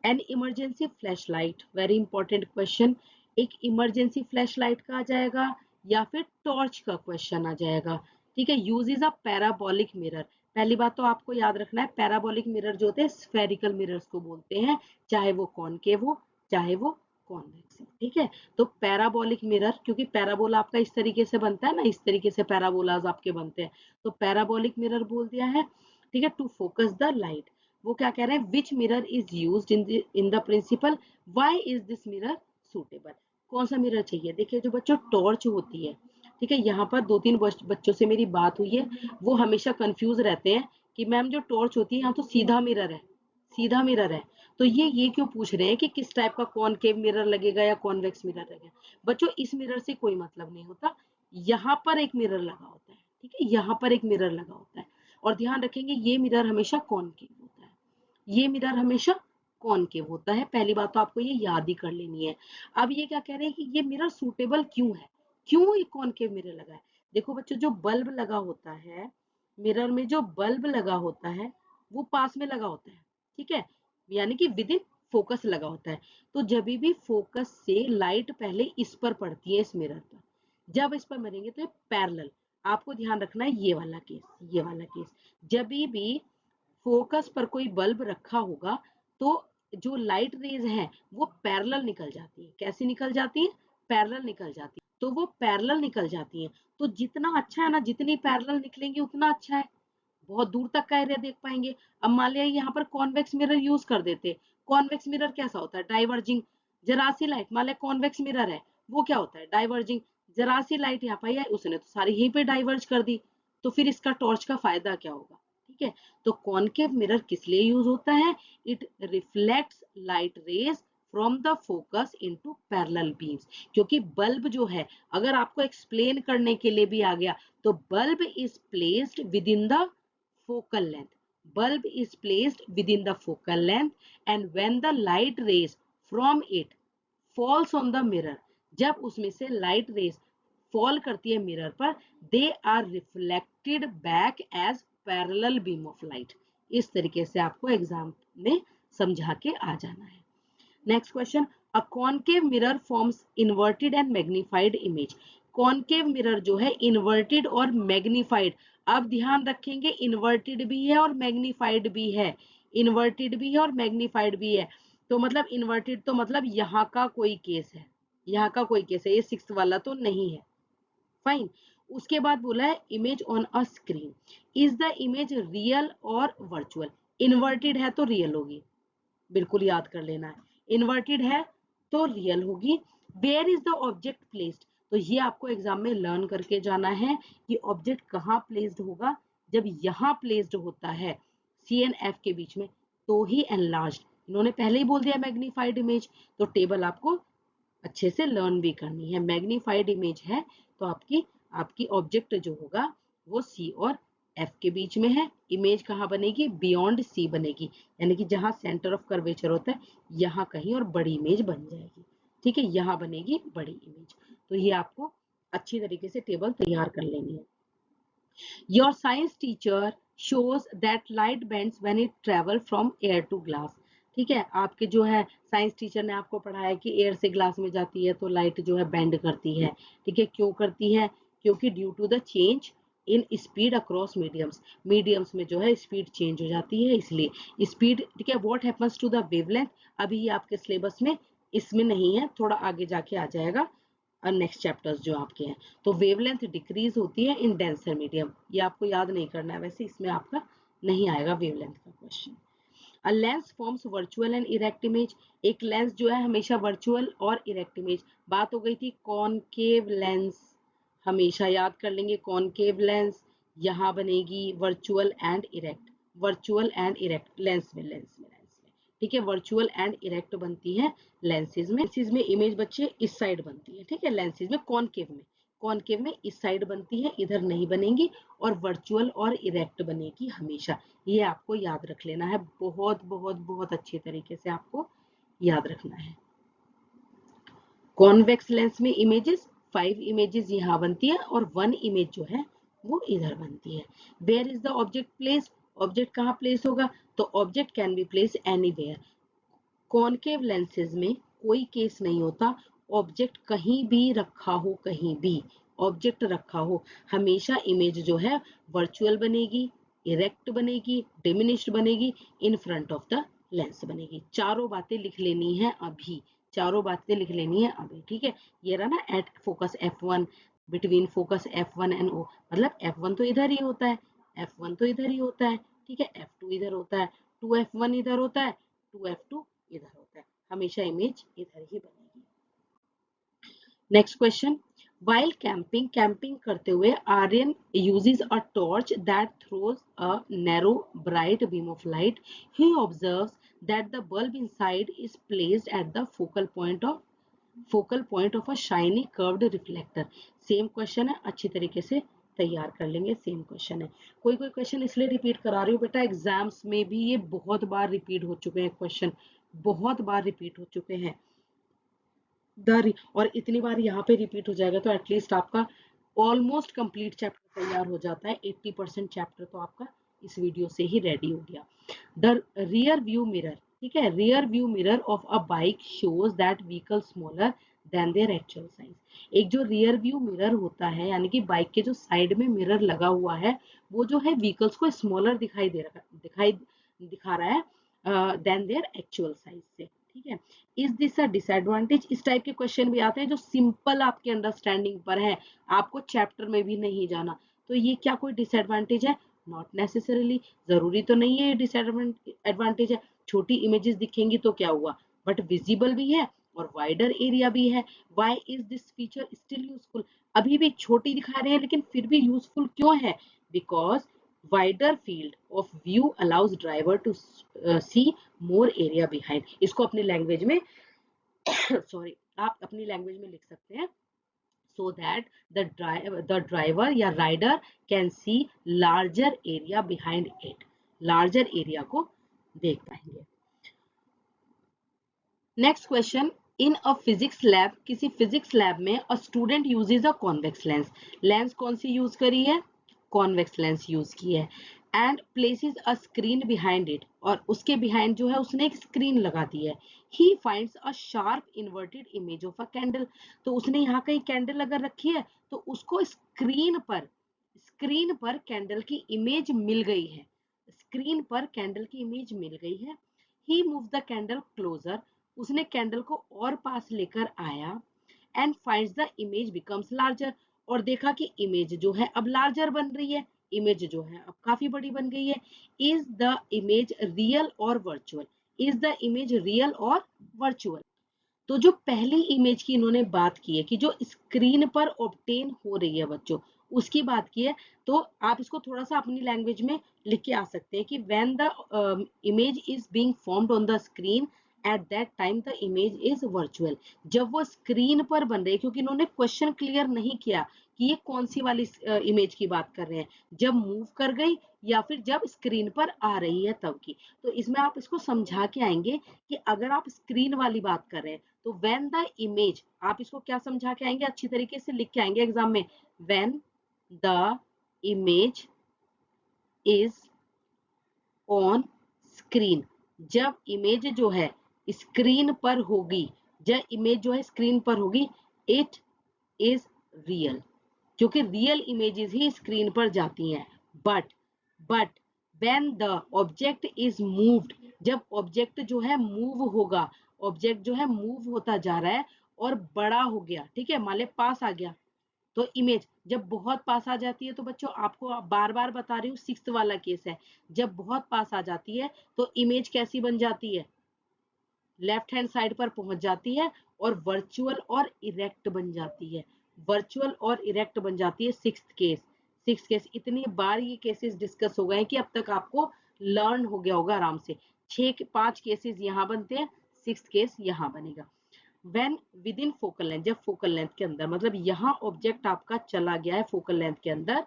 An emergency flash light, very important question, एक इमरजेंसी फ्लैश लाइट का आ जाएगा या फिर टॉर्च का क्वेश्चन आ जाएगा, ठीक है। Uses a parabolic mirror. पहली बात तो आपको याद रखना है, पैराबोलिक मिरर जो होते हैं स्फेरिकल मिरर्स को बोलते हैं, चाहे वो कॉनकेव हो चाहे वो कॉन्वेक्स हो, ठीक है। तो पैराबोलिक मिरर, क्योंकि पैराबोला आपका इस तरीके से बनता है ना, इस तरीके से पैराबोलाज आपके बनते हैं, तो पैराबोलिक मिरर बोल दिया है, ठीक है। टू फोकस द लाइट, वो क्या कह रहे हैं, which mirror is used in the principle, why is this mirror suitable. कौन सा मिरर चाहिए, देखिए जो बच्चों टॉर्च होती है, ठीक है, यहाँ पर दो तीन बच्चों से मेरी बात हुई है, वो हमेशा कंफ्यूज रहते हैं कि मैम जो टॉर्च होती है यहाँ तो सीधा मिरर है, सीधा मिरर है, तो ये क्यों पूछ रहे हैं कि किस टाइप का कॉनकेव मिरर लगेगा या कॉन्वेक्स मिरर लगेगा। बच्चों इस मिरर से कोई मतलब नहीं होता, यहाँ पर एक मिरर लगा होता है, ठीक है, यहाँ पर एक मिरर लगा होता है, और ध्यान रखेंगे ये मिरर हमेशा कॉनकेव होता है, ये मिरर हमेशा कॉनकेव होता है, पहली बात तो आपको ये याद ही कर लेनी है। अब ये क्या कह रहे हैं कि ये मिरर सूटेबल क्यों है, क्यों ये कॉनकेव मिरर लगा है। देखो बच्चों, जो बल्ब लगा होता है मिरर में, जो बल्ब लगा होता है वो पास में लगा होता है, ठीक है, यानी कि विद इन फोकस लगा होता है। तो जब भी फोकस से लाइट पहले इस पर पड़ती है, इस मिरर पर, जब इस पर मरेंगे तो ये पैरेलल, आपको ध्यान रखना है ये वाला केस, ये वाला केस, जब भी फोकस पर कोई बल्ब रखा होगा तो जो लाइट रेज है वो पैरेलल निकल जाती है। कैसी निकल जाती है, पैरेलल निकल जाती है, तो वो पैरेलल निकल जाती है, तो जितना अच्छा है ना, जितनी पैरेलल निकलेंगी उतना अच्छा है, बहुत दूर तक का एरिया देख पाएंगे। अब मान लिया यहाँ पर कॉन्वेक्स मिरर यूज कर देते, कॉन्वेक्स मिरर कैसा होता है, डाइवर्जिंग। जरा सी लाइट, मान लिया कॉन्वेक्स मिरर है, वो क्या होता है, डाइवर्जिंग। जरा सी लाइट यहाँ पर आई, उसने तो सारी यहीं पे डाइवर्ज कर दी, तो फिर इसका टॉर्च का फायदा क्या होगा, ठीक है। तो कॉनकेव मिरर किस लिए यूज होता है, it reflects light rays from the focus into parallel beams. क्योंकि बल्ब जो है, अगर आपको एक्सप्लेन करने के लिए भी आ गया, तो bulb is placed with in the focal length. Bulb is placed within the focal length, and when the light rays from it falls on the mirror, जब उसमें से लाइट रेज फॉल करती है मिरर पर, they are reflected back as parallel beam of light. इस तरीके से आपको एग्जाम में समझा के आ जाना है। Next question, a concave mirror forms inverted and magnified image. Concave mirror जो है इन्वर्टेड और मैग्नीफाइड, अब ध्यान रखेंगे इन्वर्टेड भी है और मैग्नीफाइड भी है, इन्वर्टेड भी है और मैग्नीफाइड भी है। तो मतलब इन्वर्टेड तो मतलब यहाँ का कोई केस है, यहाँ का कोई केस है, ये सिक्स्थ वाला तो नहीं है, फाइन। उसके बाद बोला है image on a screen, is the image real और वर्चुअल। इन्वर्टेड है तो रियल होगी, बिल्कुल याद कर लेना है, इन्वर्टेड है तो रियल होगी। Where is the object placed, तो ये आपको एग्जाम में लर्न करके जाना है कि ऑब्जेक्ट कहाँ प्लेस्ड होगा। जब यहाँ प्लेस्ड होता है सी एंड एफ के बीच में तो ही एनलार्ज्ड, इन्होंने पहले ही बोल दिया मैग्नीफाइड इमेज, तो टेबल आपको अच्छे से लर्न भी करनी है। मैग्नीफाइड इमेज है तो आपकी आपकी ऑब्जेक्ट जो होगा वो सी और एफ के बीच में है। इमेज कहाँ बनेगी? बियॉन्ड सी बनेगी, यानी कि जहां सेंटर ऑफ कर्वेचर होता है यहाँ कहीं और बड़ी इमेज बन जाएगी। ठीक है, यहाँ बनेगी बड़ी इमेज। तो ये आपको अच्छी तरीके से टेबल तैयार कर लेनी है। Your science teacher shows that light bends when it travel from air to glass। ठीक है, आपके जो है साइंस टीचर ने आपको पढ़ाया कि एयर से ग्लास में जाती है तो लाइट जो है बेंड करती है। ठीक है, क्यों करती है? क्योंकि due to the change in speed across mediums, mediums में जो है स्पीड चेंज हो जाती है इसलिए स्पीड। ठीक है, what happens to the wavelength, अभी ये आपके सिलेबस में इसमें नहीं है, थोड़ा आगे जाके आ जाएगा नेक्स्ट चैप्टर्स जो आपके हैं। तो वेवलेंथ डिक्रीज होती है इन डेंसर मीडियम, ये आपको याद नहीं करना है, वैसे इसमें आपका नहीं आएगा वेवलेंथ का question. A lens forms virtual and erect image, एक लेंस जो है हमेशा वर्चुअल और इरेक्ट इमेज। बात हो गई थी कॉनकेव लेंस, हमेशा याद कर लेंगे कॉनकेव लेंस यहाँ बनेगी virtual and erect, virtual and erect lens में ठीक है, वर्चुअल एंड इरेक्ट बनती है लेंसेज में। लेंसेज में इमेज बच्चे इस साइड बनती है। ठीक है, लेंसेज में कॉनकेव में इस साइड बनती है, इधर नहीं बनेगी, और वर्चुअल और इरेक्ट बनेगी हमेशा। ये आपको याद रख लेना है, बहुत बहुत बहुत अच्छे तरीके से आपको याद रखना है। कॉन्वेक्स लेंस में इमेजेस 5 इमेजेस यहाँ बनती है और 1 इमेज जो है वो इधर बनती है। Where is the object place, object कहाँ प्लेस होगा? तो object can be place anywhere. Concave lenses में कोई केस नहीं होता ऑब्जेक्ट कहीं भी रखा हो, कहीं भी ऑब्जेक्ट रखा हो, हमेशा इमेज जो है वर्चुअल बनेगी, इरेक्ट बनेगी, डिमिनिश्ड बनेगी, in front of the lens बनेगी। चारों बातें लिख लेनी है अभी, चारों बातें लिख लेनी है अभी। ठीक है, ये रहा ना at focus F1, between focus F1 and O, मतलब F1 तो इधर ही होता है, F1 तो इधर ही होता है। ठीक है, F2 इधर होता है, 2F1 इधर होता है, 2F2 इधर होता है, हमेशा इमेज इधर ही बनेगी। Next question, while camping, camping करते हुए Aryan uses a torch that throws a narrow bright beam of light. He observes that the bulb inside is placed at the focal point of a shiny curved reflector। Same question है, अच्छी तरीके से तैयार कर लेंगे। सेम क्वेश्चन है, कोई कोई क्वेश्चन इसलिए रिपीट करा रही हूँ बेटा, एग्जाम्स में भी ये बहुत बार रिपीट हो चुके हैं क्वेश्चन, बहुत बार रिपीट हो चुके हैं और इतनी बार यहाँ पे रिपीट हो जाएगा तो एटलीस्ट आपका ऑलमोस्ट कंप्लीट चैप्टर तैयार हो जाता है। 80% चैप्टर तो आपका इस वीडियो से ही रेडी हो गया। द रियर व्यू मिरर, ठीक है, rear view mirror of a bike shows that vehicle smaller than their actual size. एक जो रियर व्यू मिरर होता है, यानी कि बाइक के जो साइड में मिरर लगा हुआ है, वो जो है व्हीकल्स को स्मॉलर दिखा रहा है देन देयर एक्चुअल साइज से। ठीक है, इज दिस अ डिसएडवांटेज? इस टाइप के क्वेश्चन भी आते हैं जो सिंपल आपके अंडरस्टैंडिंग पर है, आपको चैप्टर में भी नहीं जाना, तो ये क्या कोई डिसएडवांटेज है? नॉट नेसेसरीली, जरूरी तो नहीं है ये डिसएडवांटेज है। छोटी इमेजेस दिखेंगी तो क्या हुआ, बट विजिबल भी है और वाइडर एरिया भी है। Why is this feature still useful? अभी भी छोटी दिखा रहे हैं लेकिन फिर भी यूजफुल क्यों है? Because wider field of view allows driver to see more area behind। इसको अपनी लैंग्वेज में सॉरी आप अपनी लैंग्वेज में लिख सकते हैं, so that the driver या rider can see larger area behind it, larger area को देख पाएंगे। नेक्स्ट क्वेश्चन, इन अ फिजिक्स लैब, किसी फिजिक्स लैब में a student uses a convex lens, lens कौन सी यूज करी है? कॉन्वेक्स लेंस यूज की है। And places a screen behind it, और उसके बिहाइंड जो है उसने एक स्क्रीन लगा दी है। He finds a sharp inverted image of a candle, तो उसने यहाँ कहीं कैंडल अगर रखी है तो उसको स्क्रीन पर कैंडल की इमेज मिल गई है, स्क्रीन पर कैंडल की इमेज मिल गई है। ही मूव द कैंडल क्लोजर, उसने कैंडल को और पास लेकर आया, and finds the image becomes larger, और देखा कि इमेज जो है अब लार्जर बन रही है, इमेज जो है अब काफी बड़ी बन गई है। इज द इमेज रियल और virtual? Is the image real और वर्चुअल? तो जो पहली इमेज की इन्होंने बात की है कि जो स्क्रीन पर ऑब्टेन हो रही है बच्चों, उसकी बात की है, तो आप इसको थोड़ा सा अपनी लैंग्वेज में लिख के आ सकते हैं कि when the image is being formed on the screen at that time the image is virtual. जब वो स्क्रीन पर बन रही है, क्योंकि इन्होंने क्वेश्चन क्लियर नहीं किया कि ये कौन सी वाली इमेज की बात कर रहे हैं, जब मूव कर गई या फिर जब स्क्रीन पर आ रही है तब की। तो इसमें आप इसको समझा के आएंगे कि अगर आप स्क्रीन वाली बात कर रहे हैं तो व्हेन द इमेज, आप इसको क्या समझा के आएंगे, अच्छी तरीके से लिख के आएंगे एग्जाम में, when the image is on screen, जब इमेज जो है स्क्रीन पर होगी, जब इमेज जो है स्क्रीन पर होगी, इट इज रियल, क्योंकि रियल इमेजेस ही स्क्रीन पर जाती हैं। But when the object is moved, जब ऑब्जेक्ट जो है मूव होगा, ऑब्जेक्ट जो है मूव होता जा रहा है और बड़ा हो गया, ठीक है, मान ले पास आ गया, तो इमेज जब बहुत पास आ जाती है, तो बच्चों आपको बार बार बता रही हूँ, सिक्स्थ वाला केस है, जब बहुत पास आ जाती है तो इमेज कैसी बन जाती है, लेफ्ट हैंड साइड पर पहुंच जाती है और वर्चुअल और इरेक्ट बन जाती है, वर्चुअल और इरेक्ट बन जाती है। सिक्स्थ केस इतनी बार ये केसेस डिस्कस हो गए हैं कि अब तक आपको लर्न हो गया होगा आराम से। 5 केसेस यहाँ बनते हैं, सिक्स्थ केस यहाँ बनेगा। When with in focal length, जब फोकल लेंथ के अंदर, मतलब यहाँ ऑब्जेक्ट आपका चला गया है फोकल लेंथ के अंदर,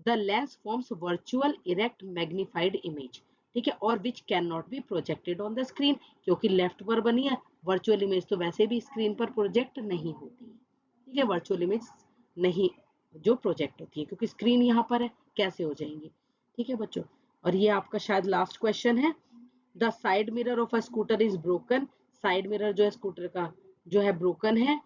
the lens forms virtual erect magnified image, ठीक है, और which can not be projected on the screen, क्योंकि लेफ्ट पर बनी है, वर्चुअल इमेज तो वैसे भी स्क्रीन पर प्रोजेक्ट नहीं होती है, ठीक है, वर्चुअल इमेज नहीं जो प्रोजेक्ट होती है, क्योंकि स्क्रीन यहाँ पर है, कैसे हो जाएंगी, ठीक है बच्चों। और ये आपका शायद लास्ट क्वेश्चन है, the side mirror of a scooter is broken, side mirror जो है स्कूटर का जो है ब्रोकन है,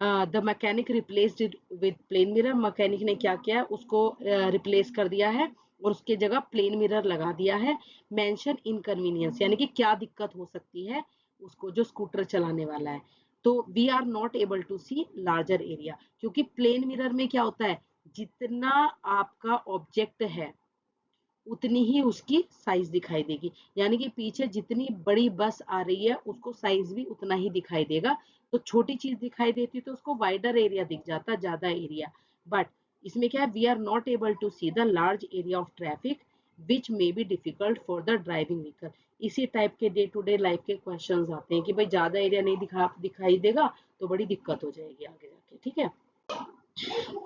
the mechanic replaced it with plane mirror, mechanic ने क्या किया, उसको रिप्लेस कर दिया है और उसके जगह प्लेन मिरर लगा दिया है। मेंशन इनकन्वीनियंस, यानी कि क्या दिक्कत हो सकती है उसको जो स्कूटर चलाने वाला है, तो we are not able to see larger area, क्योंकि प्लेन मिरर में क्या होता है, जितना आपका ऑब्जेक्ट है उतनी ही उसकी साइज दिखाई देगी, यानी कि पीछे जितनी बड़ी बस आ रही है उसको साइज भी उतना ही दिखाई देगा, तो छोटी चीज दिखाई देती तो उसको वाइडर एरिया दिख जाता, ज्यादा एरिया। बट इसमें क्या है, we are not able to see the large area of traffic which may be difficult for the driving vehicle. इसी टाइप के डे टू डे लाइफ के क्वेश्चंस आते हैं कि भाई ज्यादा एरिया नहीं दिखाई देगा तो बड़ी दिक्कत हो जाएगी आगे जाके, ठीक है।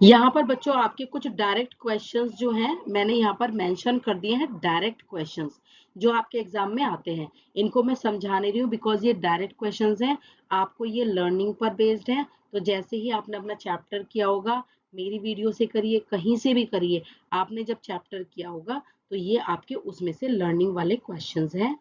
यहाँ पर बच्चों आपके कुछ डायरेक्ट क्वेश्चंस जो हैं मैंने यहाँ पर मेंशन कर दिए हैं, डायरेक्ट क्वेश्चंस जो आपके एग्जाम में आते हैं, इनको मैं समझा नहीं रही हूँ बिकॉज ये डायरेक्ट क्वेश्चंस हैं, आपको ये लर्निंग पर बेस्ड है। तो जैसे ही आपने अपना चैप्टर किया होगा, मेरी वीडियो से करिए, कहीं से भी करिए, आपने जब चैप्टर किया होगा तो ये आपके उसमें से लर्निंग वाले क्वेश्चन हैं।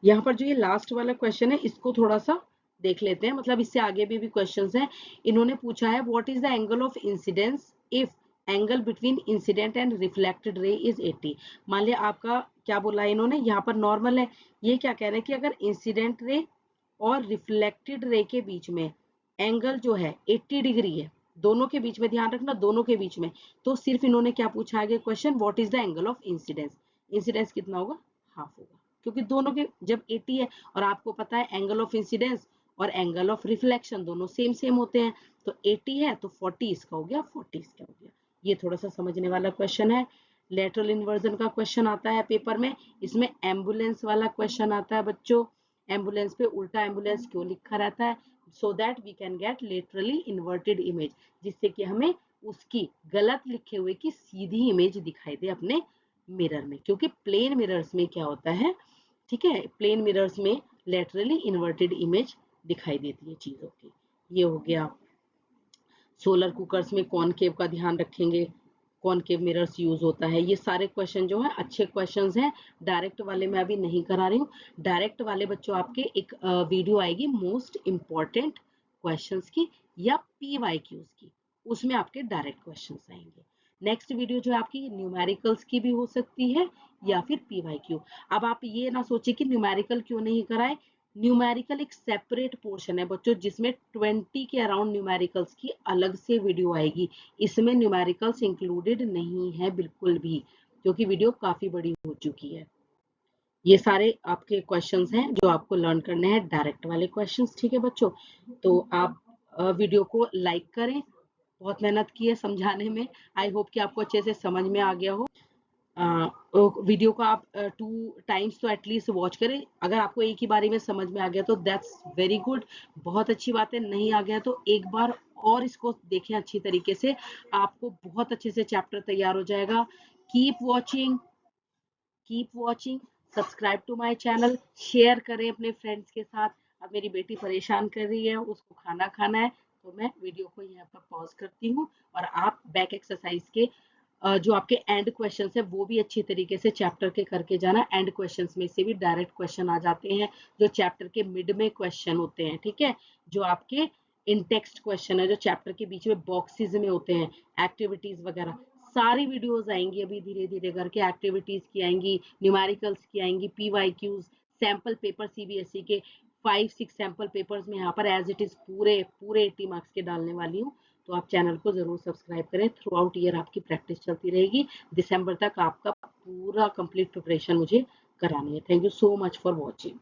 यहाँ पर जो ये लास्ट वाला क्वेश्चन है इसको थोड़ा सा देख लेते हैं, मतलब इससे आगे भी क्वेश्चंस हैं। इन्होंने पूछा है what is the angle of incidence if angle between incident and reflected ray is 80। मान लिया आपका क्या बोला है इन्होंने, यहाँ पर नॉर्मल है, ये क्या कह रहे हैं कि अगर इंसिडेंट रे और रिफ्लेक्टेड रे के बीच में एंगल जो है 80 डिग्री है, दोनों के बीच में, ध्यान रखना दोनों के बीच में, तो सिर्फ इन्होंने क्या पूछा है question, what is the angle of incidence, incidence कितना होगा, हाफ होगा, क्योंकि दोनों के जब 80 है और आपको पता है एंगल ऑफ इंसिडेंस और एंगल ऑफ रिफ्लेक्शन दोनों सेम सेम होते हैं, तो 80 है तो 40 इसका हो गया, 40 इसका हो गया। ये थोड़ा सा समझने वाला क्वेश्चन है। लेटरल इन्वर्जन का क्वेश्चन आता है पेपर में, इसमें एम्बुलेंस वाला क्वेश्चन आता है बच्चों, एम्बुलेंस पे उल्टा एम्बुलेंस क्यों लिखा रहता है, so that we can get laterally inverted image, जिससे कि हमें उसकी गलत लिखे हुए की सीधी इमेज दिखाई दे अपने मिरर में, क्योंकि प्लेन मिरर्स में क्या होता है, ठीक है, प्लेन मिरर्स में लेटरली इन्वर्टेड इमेज दिखाई देती है चीजों की। ये हो गया। सोलर कुकर्स में कॉनकेव का ध्यान रखेंगे, कॉनकेव मिरर्स यूज होता है। ये सारे क्वेश्चन जो है अच्छे क्वेश्चंस हैं, डायरेक्ट वाले मैं अभी नहीं करा रही हूँ, डायरेक्ट वाले बच्चों आपके एक वीडियो आएगी मोस्ट इंपॉर्टेंट क्वेश्चंस की या PYQs की, उसमें आपके डायरेक्ट क्वेश्चंस आएंगे। नेक्स्ट वीडियो जो आपकी न्यूमेरिकल्स की भी हो सकती है या फिर PYQ। अब आप ये ना सोचिए कि न्यूमेरिकल क्यों नहीं कराए, न्यूमेरिकल एक सेपरेट पोर्शन है बच्चों, जिसमें 20 के अराउंड न्यूमेरिकल्स की अलग से वीडियो आएगी, इसमें न्यूमेरिकल्स इंक्लूडेड नहीं है बिल्कुल भी, क्योंकि वीडियो काफी बड़ी हो चुकी है। ये सारे आपके क्वेश्चंस हैं जो आपको लर्न करने हैं, डायरेक्ट वाले क्वेश्चंस, ठीक है बच्चों। तो आप वीडियो को लाइक करें, बहुत मेहनत की है समझाने में। आई होप कि आपको अच्छे से समझ में आ गया हो। वीडियो को आप 2 टाइम्स तो एटलीस्ट वॉच करें। अगर आपको एक ही बारी में समझ में आ गया तो दैट्स वेरी गुड, बहुत अच्छी बात है। नहीं आ गया तो एक बार और इसको देखें अच्छी तरीके से, आपको बहुत अच्छे से चैप्टर तैयार हो जाएगा। Keep watching, subscribe to my channel, share करें अपने फ्रेंड्स के साथ। अब मेरी बेटी परेशान कर रही है, उसको खाना खाना है, तो मैं वीडियो को यहाँ पर पॉज करती हूँ और आप बैक एक्सरसाइज के जो आपके एंड क्वेश्चंस है वो भी अच्छी तरीके से चैप्टर के करके जाना। एंड क्वेश्चंस में से भी डायरेक्ट क्वेश्चन आ जाते हैं, जो चैप्टर के मिड में क्वेश्चन होते हैं, ठीक है, जो आपके इन टेक्स्ट क्वेश्चन है, जो चैप्टर के बीच में बॉक्सेस में होते हैं, एक्टिविटीज वगैरह, सारी वीडियोस आएंगी अभी धीरे धीरे करके। एक्टिविटीज की आएंगी, न्यूमेरिकल्स की आएंगी, पीवाईक्यूज, सैंपल पेपर सीबीएसई के 5-6 सैंपल पेपर्स में यहाँ पर एज इट इज पूरे पूरे 80 मार्क्स के डालने वाली हूँ। तो आप चैनल को जरूर सब्सक्राइब करें। थ्रू आउट ईयर आपकी प्रैक्टिस चलती रहेगी। दिसंबर तक आपका पूरा कंप्लीट प्रिपरेशन मुझे करानी है। Thank you so much for watching.